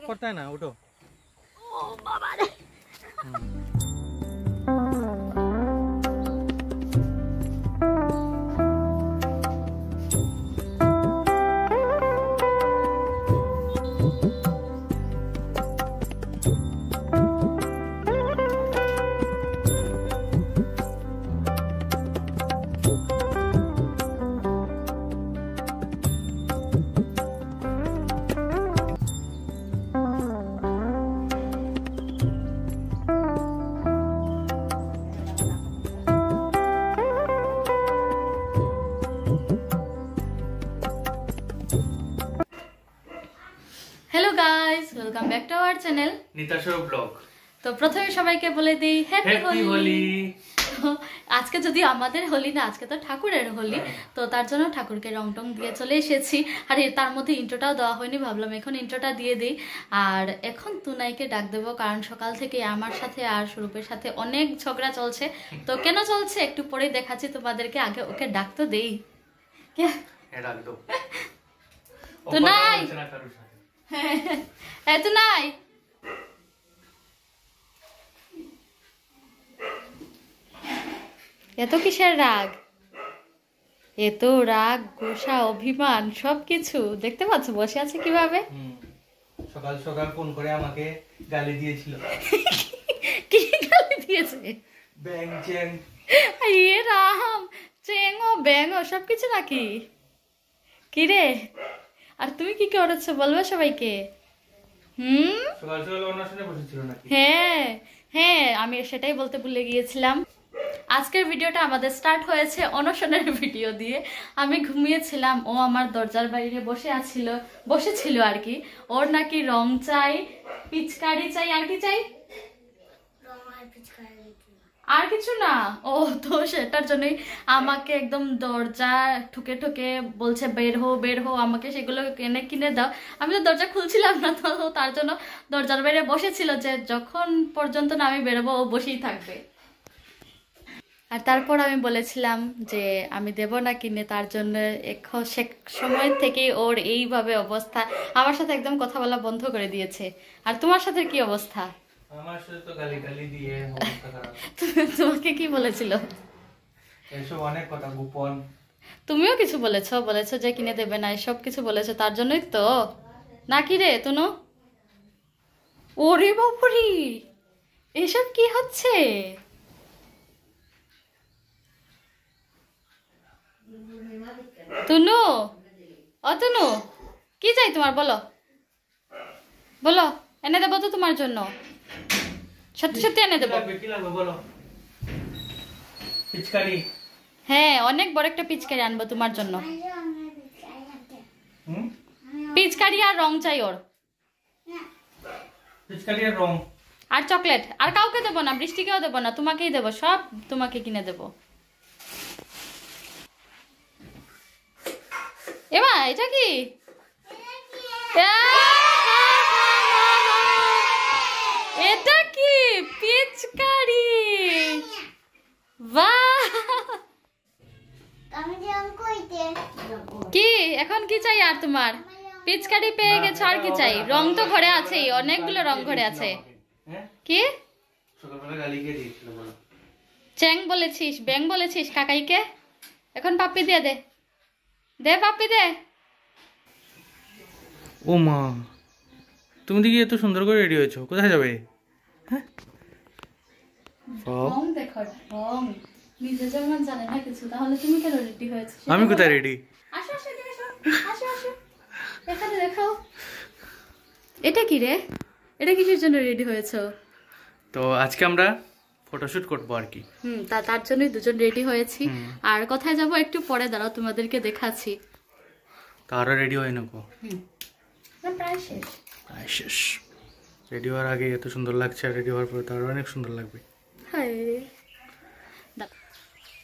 করতে হয় না, উঠো। ও বাবা রে। Hello guys, welcome back to our channel নিতাশো ব্লগ। তো প্রথমে সবাইকে বলে দিই হ্যাপি হোলি। আজকে যদি আমাদের হোলি না, আজকে তো ঠাকুরের হোলি, তো তার জন্য ঠাকুরকে রং টং দিয়ে চলে এসেছি। আর তার মধ্যে ইন্ট্রোটাও দেওয়া হয়নি, ভাবলাম এখন ইন্ট্রোটা দিয়ে দিই। আর এখন তুনাইকে ডাক দেবো, কারণ সকাল থেকে আমার সাথে আর স্বরূপের সাথে অনেক ঝগড়া চলছে। তো কেন চলছে একটু পরেই দেখাচ্ছি তোমাদেরকে, আগে ওকে ডাক তো দেই। তুনাই, হ্যাঁ তুনাই, এত কিসের রাগ? এত রাগ, গোসা, অভিমান সবকিছু দেখতে পাচ্ছ বসে আছে কিভাবে। সকাল সকাল ফোন করে আমাকে গালি দিয়েছিল। কি গালি দিয়েছে? ব্যাং চ্যাং। এ রাম, চেঙ্গো ব্যাঙো সবকিছু নাকি? কি রে, আর তুমি কি করেছো বলবে সবাইকে? সকাল সকাল অন্বেষণে বসেছিল নাকি? হ্যাঁ হ্যাঁ, আমি সেটাই বলতে ভুলে গিয়েছিলাম। আজকের ভিডিওটা আমাদের স্টার্ট হয়েছে অনশনের ভিডিও দিয়ে। আমি ঘুমিয়েছিলাম, ও আমার দরজার বাইরে বসেছিল আর কি। ওর নাকি রং চাই, পিচকারি চাই, আর কি চাই? আর কিছু না। ও তো সেটার জন্যই আমাকে একদম দরজা ঠুকে ঠুকে বলছে বের হো, আমাকে সেগুলো কিনে দাও। আমি তো দরজা খুলছিলাম না, তো তার জন্য দরজার বাইরে বসেছিল যে যখন পর্যন্ত না আমি বেরোবো ও বসেই থাকবে। আর তারপর আমি বলেছিলাম যে আমি দেব না কিনে, তার জন্য সে সময় থেকে ওর এইভাবে অবস্থা, আমার সাথে একদম কথা বলা বন্ধ করে দিয়েছে। আর তোমার সাথে কি অবস্থা? আমার সাথে তো গালি দিয়ে অবস্থা খারাপ। তোমাকে কি বলেছিল? এসব অনেক কথা গোপন। তুমিও কিছু বলেছো যে কিনে দেবে না, এসব কিছু বলেছো, তার জন্যই তো নাকি রে তুনু? ওরে বাপুরি, এসব কি হচ্ছে? তুনু, ও তুনু, কি চাই তোমার? বলো, এনে দেবো তো তোমার জন্য, সত্যি সত্যি এনে দেবো। কি লাগবে বলো? পিচকারি? হ্যাঁ, অনেক বড় একটা পিচকারি আনবো তোমার জন্য। পিচকারি আর রং চাই ওর। পিচকারি আর রং আর চকলেট। আর কাউকে দেবো না, বৃষ্টিকেও দেবো না, তোমাকেই দেবো, সব তোমাকে কিনে দেবো। এমা, এটা কি? এটা কি? পিচকারি? বাহ! কি এখন কি চাই আর তোমার? পিচকারি পেয়ে গেছো, আর কি চাই? রং তো ঘরে আছেই, অনেকগুলো রং ঘরে আছে। কি সকালবেলা গালি কে দিয়েছিল বলো? চ্যাং বলেছিস, ব্যাং বলেছিস কাকাইকে? এখন পাপ্পি দিয়ে দে, পাপ্পি দে। ও মা, তুমি দেখি এত সুন্দর করে রেডি হয়েছো, কোথায় যাবে? রং দেখো, রং নিজে যেমন জানে না কিছু, তাহলে তুমি কেন রেডি হয়েছো? আমি কোথায় রেডি? আসো আসো এদিকে আসো, আসো এখানে দেখাও। এটা কি রে? এটা কিসের জন্য রেডি হয়েছো? তো আজকে আমরা ফটোশুট করবো আর কি। তার জন্যই দুজন রেডি হয়েছি। আর কোথায় যাব একটু পরে, দাঁড়াও তোমাদেরকে দেখাচ্ছি। তারা রেডি হয় না গো? প্রায় শেষ। রেডি হওয়ার আগে এত সুন্দর লাগছে, আর রেডি হওয়ার পরে তো আরো অনেক সুন্দর লাগবে।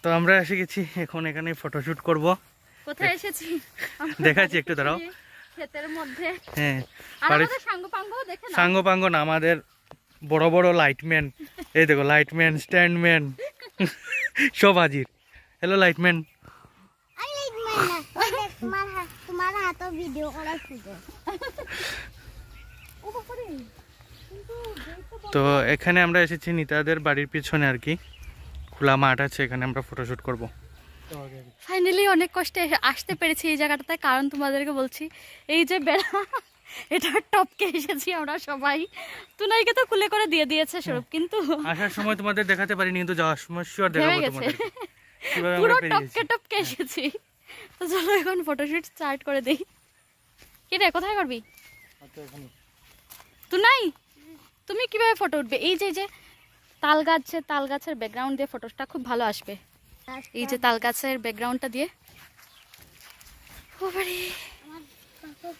তো আমরা এসে গেছি, এখন এখানে ফটোশুট করব। কোথায় এসেছি দেখাচ্ছি, একটু দাঁড়াও। ক্ষেতের মধ্যে। হ্যাঁ, সাঙ্গ পাঙ্গ না, আমাদের বড় বড় লাইটম্যান, এই দেখো লাইটম্যান, স্ট্যান্ডম্যান সব হাজির। Hello lightman. তোমার হাতে ভিডিও করার সুযোগ। তো এখানে আমরা এসেছি নিতাদের বাড়ির পিছনে আর কি, খোলা মাঠ আছে, এখানে আমরা ফটোশুট করব। ফাইনালি অনেক কষ্টে আসতে পেরেছি এই জায়গাটাতে, কারণ তোমাদেরকে বলছি এই যে বেড়া এটা টপকে এসেছি আমরা সবাই। তুনাইকে তো খুলে করে দিয়ে দিয়েছে স্বরূপ, কিন্তু আসার সময় তোমাদের দেখাতে পারিনি, কিন্তু যাওয়ার সময় শিওর দেখাবো তোমাদের কিভাবে পুরো আমরা পেরিয়েছি। টপকে এসেছি। তো চলো এখন ফটোশুট স্টার্ট করে দেই। কি রে, কোথায় করবি তুনাই? তুমি কিভাবে ফটো উঠবে? এই যে তাল গাছের ব্যাকগ্রাউন্ড দিয়ে ফটোটা খুব ভালো আসবে। এই যে তাল গাছের ব্যাকগ্রাউন্ডটা দিয়ে।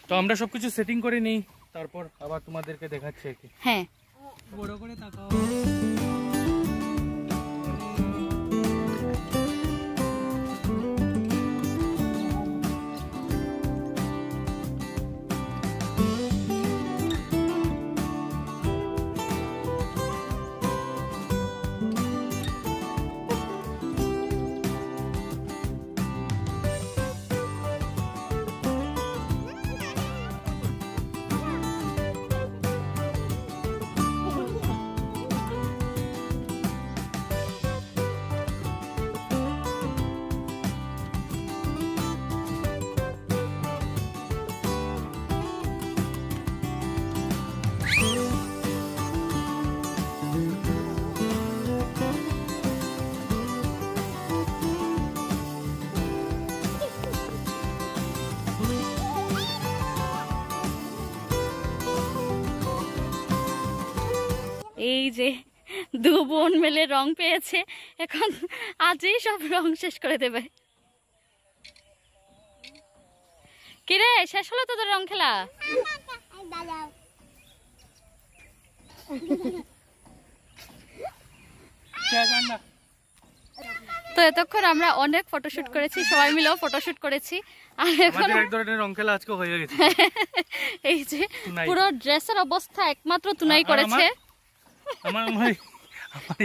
তো আমরা সবকিছু সেটিং করে নিই, তারপর আবার তোমাদেরকে দেখাচ্ছি আর কি। হ্যাঁ, বড় করে তাকাও। এই যে দু বোন মেলে রং পেয়েছে, এখন আজই সব রং শেষ করে দেবে। কিরে, শেষ হলো তোদের রং খেলা? তো এতক্ষণ আমরা অনেক ফটোশুট করেছি, সবাই মিলেও ফটোশুট করেছি, আর এখন আমাদের এক ধরনের রং খেলা আজকে হয়ে গেছে। এই যে পুরো ড্রেসের অবস্থা একমাত্র তুনাই করেছে। আমার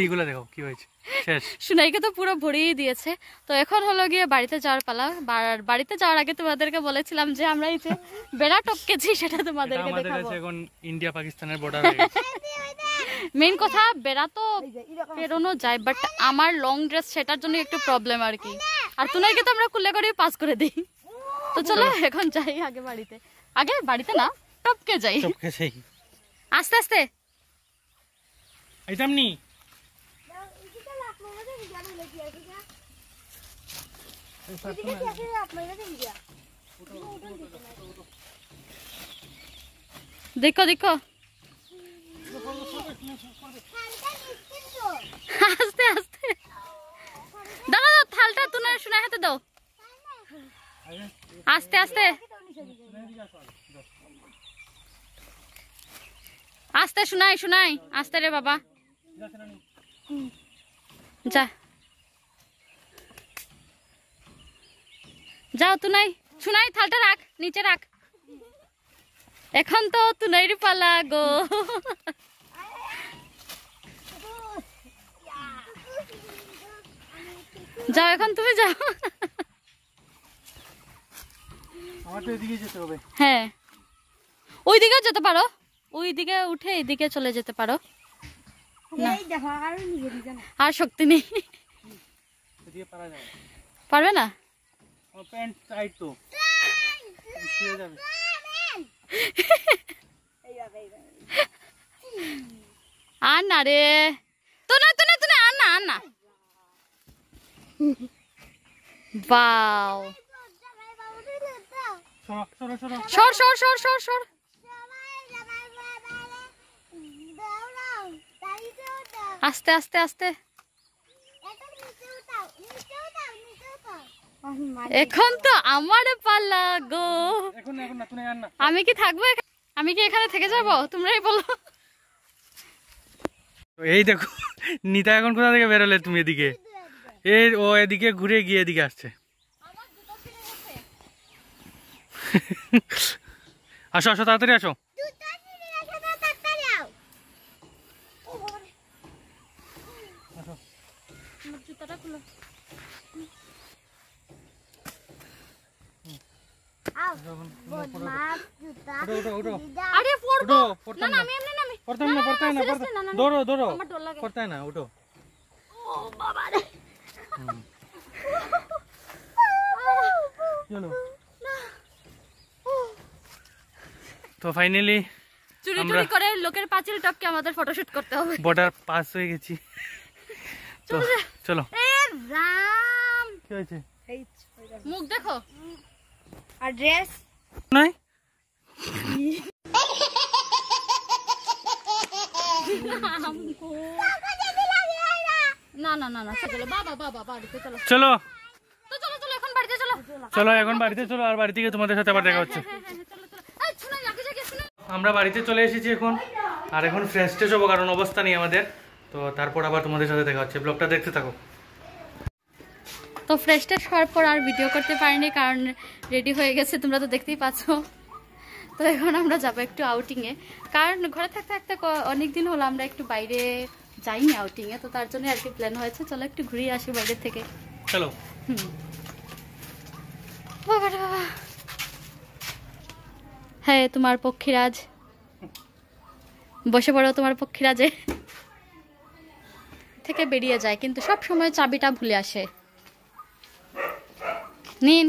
এইগুলো দেখো কি হয়েছে, শেষ। সুনাইকে তো পুরো ভরিয়ে দিয়েছে। তো এখন হলো গিয়ে বাড়িতে যাওয়ার পালা। বাড়িতে যাওয়ার আগে তোমাদেরকে বলেছিলাম যে আমরা এই যে বেড়া টপকেছি সেটা তোমাদেরকে দেখাবো। এখন ইন্ডিয়া পাকিস্তানের বর্ডার হয়ে গেছে। মেইন কথা বেড়া তো পেরোনো যায়, বাট আমার লং ড্রেস সেটার জন্য একটু প্রবলেম আর কি। আর তুনাইকে তো আমরা কুলে করে পাস করে দিই। তো চলো এখন যাই আগে বাড়িতে না টপকে যাই, আস্তে আস্তে। আইতাম নি দেখো দেখো, আস্তে আস্তে দাও দাও, থালটা তুমি শোনা হাতে দাও, আস্তে আস্তে আস্তে, শোনাই আস্তে রে বাবা, যা যাও তুনাই, শোনাই থালটা রাখ, নিচে রাখ। এখন তো তুনাইর পালা গো। যাও এখন তুমি যাও। হ্যাঁ, ওই দিকেও যেতে পারো, ওই দিকে উঠে এইদিকে চলে যেতে পারো। আর শক্তি নেই, পারবে না। আর না রে, তুনে আর না বাও, সর সর সর সর সর, আস্তে আস্তে আস্তে। এখন তো আমার পালা গো। আমি কি থাকবো, আমি কি এখানে থেকে যাবো, তোমরাই বলো। এই দেখো নিতা এখন কোথা থেকে বেরোলে তুমি? এদিকে ও এদিকে ঘুরে গিয়ে এদিকে আসছে। আসো আসো তাড়াতাড়ি আসো। উঠো উঠো আরে পড়বো উঠো না না আমি এমনি নামি পড়তাম না দৌড়ো দৌড়ো পড়তাই না উঠো ও বাবা রে চলো তো ফাইনালি চুরি চুরি করে লোকের পাঁচিল টপকে আমাদের ফটোশুট করতে হবে বর্ডার পাস হয়ে গেছি তো চলো এ রাম কি হয়েছে মুখ দেখো আর ড্রেস নাই না না না না চলো বাবা বাবা বাড়িতে চলো চলো তো চলো চলো এখন বাড়িতে চলো চলো এখন বাড়িতে চলো আর বাড়ি থেকে তোমাদের সাথে আবার দেখা হচ্ছে চলো চলো এই শুনো আগে যাকে শুনো আমরা বাড়িতে চলে এসেছি এখন আর এখন ফ্রেশ ট্রেশ হবো কারণ অবস্থা নেই আমাদের তো তারপর আবার তোমাদের সাথে দেখা হচ্ছে ব্লগটা দেখতে থাকো তো ফ্রেশ ট্রেশ হওয়ার পর আর ভিডিও করতে পারিনি কারণ রেডি হয়ে গেছে তোমরা তো দেখতেই পাচ্ছো তো এখন আমরা যাবো একটু আউটিংয়ে কারণ ঘরে থাকতে থাকতে অনেকদিন হলো আমরা একটু বাইরে যাইনি আউটিংয়ে তো তার জন্য আর কি প্ল্যান হয়েছে চলো একটু ঘুরিয়ে আসি বাইরে থেকে চলো বাবা রে বাবা হ্যাঁ তোমার পক্ষীরাজ বসে পড়ো তোমার পক্ষীরাজে থেকে বেরিয়ে যায় কিন্তু সব সময় চাবিটা ভুলে আসে নিন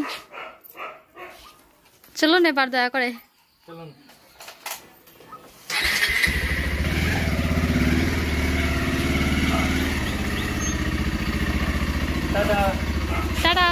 চলুন এবার দয়া করে চলুন টাটা টাটা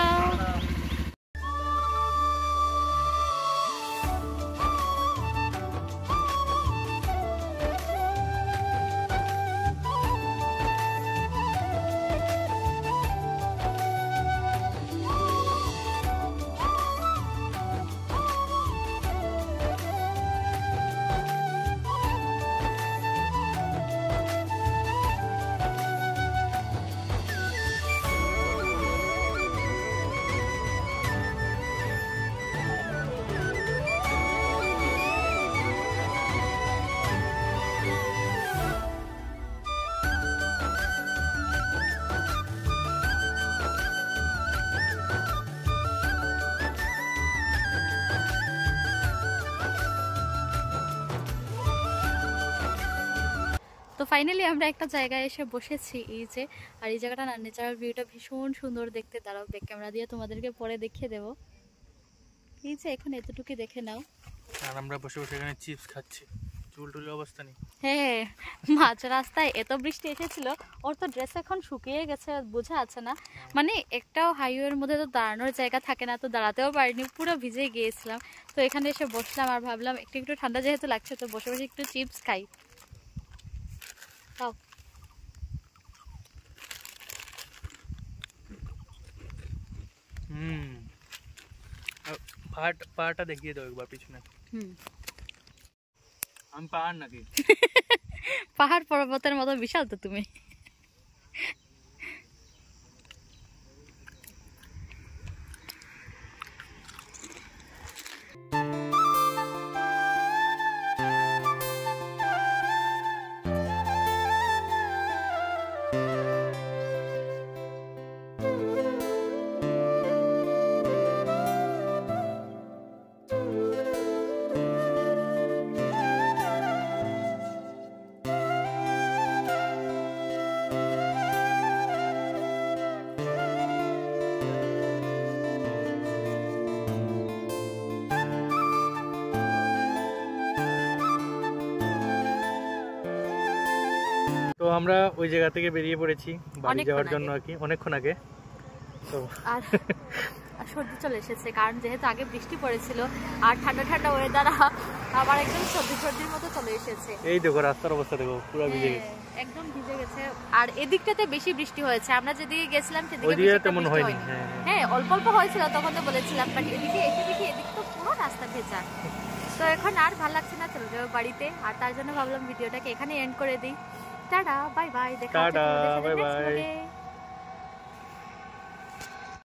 তো ফাইনালি আমরা একটা জায়গায় এসে বসেছি এই যে আর এই জায়গাটা না ন্যাচারাল ভিউটা ভীষণ সুন্দর দেখতে দাঁড়াও ব্যাক ক্যামেরা দিয়ে তোমাদেরকে পরে দেখিয়ে দেবো এই যে এখন এতটুকু দেখে নাও আর আমরা বসে বসে এখানে চিপস খাচ্ছি চুল টুল অবস্থা নেই হ্যাঁ মাঝ রাস্তায় এত বৃষ্টি এসেছিল ওর তো ড্রেস এখন শুকিয়ে গেছে বোঝা আছে না মানে একটাও হাইওয়ের মধ্যে তো দাঁড়ানোর জায়গা থাকে না তো দাঁড়াতেও পারিনি পুরো ভিজে গিয়েছিলাম তো এখানে এসে বসলাম আর ভাবলাম একটু একটু ঠান্ডা যেহেতু লাগছে তো বসে বসে একটু চিপস খাই খাও পাহাড়টা দেখিয়ে দাও একবার পিছনে আমি পাহাড় নাকি পাহাড় পর্বতের মতো বিশাল তো তুমি তো আমরা ওই জায়গা থেকে বেরিয়ে পড়েছি বাড়ি অনেকক্ষণ যাওয়ার জন্য আগে। আর কি অনেকক্ষণ আগে তো আর সর্দি চলে এসেছে কারণ যেহেতু আগে বৃষ্টি পড়েছিল আর ঠান্ডা ঠান্ডা ওয়েদার আবার একদম সর্দির মতো চলে এসেছে এই দেখো রাস্তার অবস্থা দেখো পুরো ভিজে গেছে একদম ভিজে গেছে আর এদিকটাতে বেশি বৃষ্টি হয়েছে আমরা যেদিকে গেছিলাম সেদিকে ওইদিকে বেশি একটা তেমন বৃষ্টি হয়নি, হয়নি। হ্যাঁ, হ্যাঁ অল্প অল্প হয়েছিল তখন তো বলেছিলাম বাট এদিকে এসে দেখি এদিক তো পুরো রাস্তা ভেজা তো এখন আর ভালো লাগছে না চলে যাবো বাড়িতে আর তার জন্য ভাবলাম ভিডিওটাকে এখানে এন্ড করে দিই টাটা বাই বাই দেখা হচ্ছে টাটা, তোমাদের সাথে bye next bye। vlog-এ।